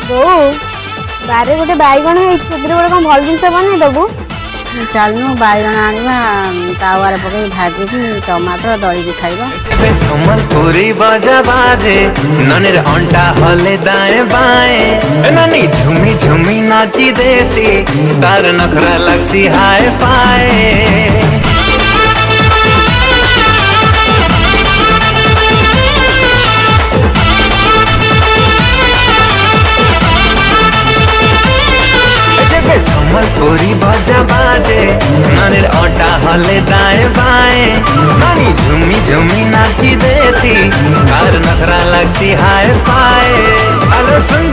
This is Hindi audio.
ବୋଉ ବାରେ ଗୋଟେ ବାଇଗଣ ହେଇଛି ସେଥିରେ ଗୋଟେ କଣ ଭଲ ଜିନିଷ ବନେଇ ଦବୁ। ଚାଲୁନୁ ବାଇଗଣ ଆଣିବା ତାୱାରେ ପକେଇ ଭାଜିକି ଟମାଟୋ ଦଳିକି ଖାଇବା। ସମ୍ବଲपुରୀ बजा बाजे ननेर अंटा हले दाएं बाएं नानी झुमी झुमी नाची देसी तार नखरा लगसी हाय पाए। सम्बलपुरी बजा बाजे नानी अंटा हले दाएं बाएं नानी झुमी झुमी नाची देसी तार नखरा लगसी हाय पाए। अरे सुन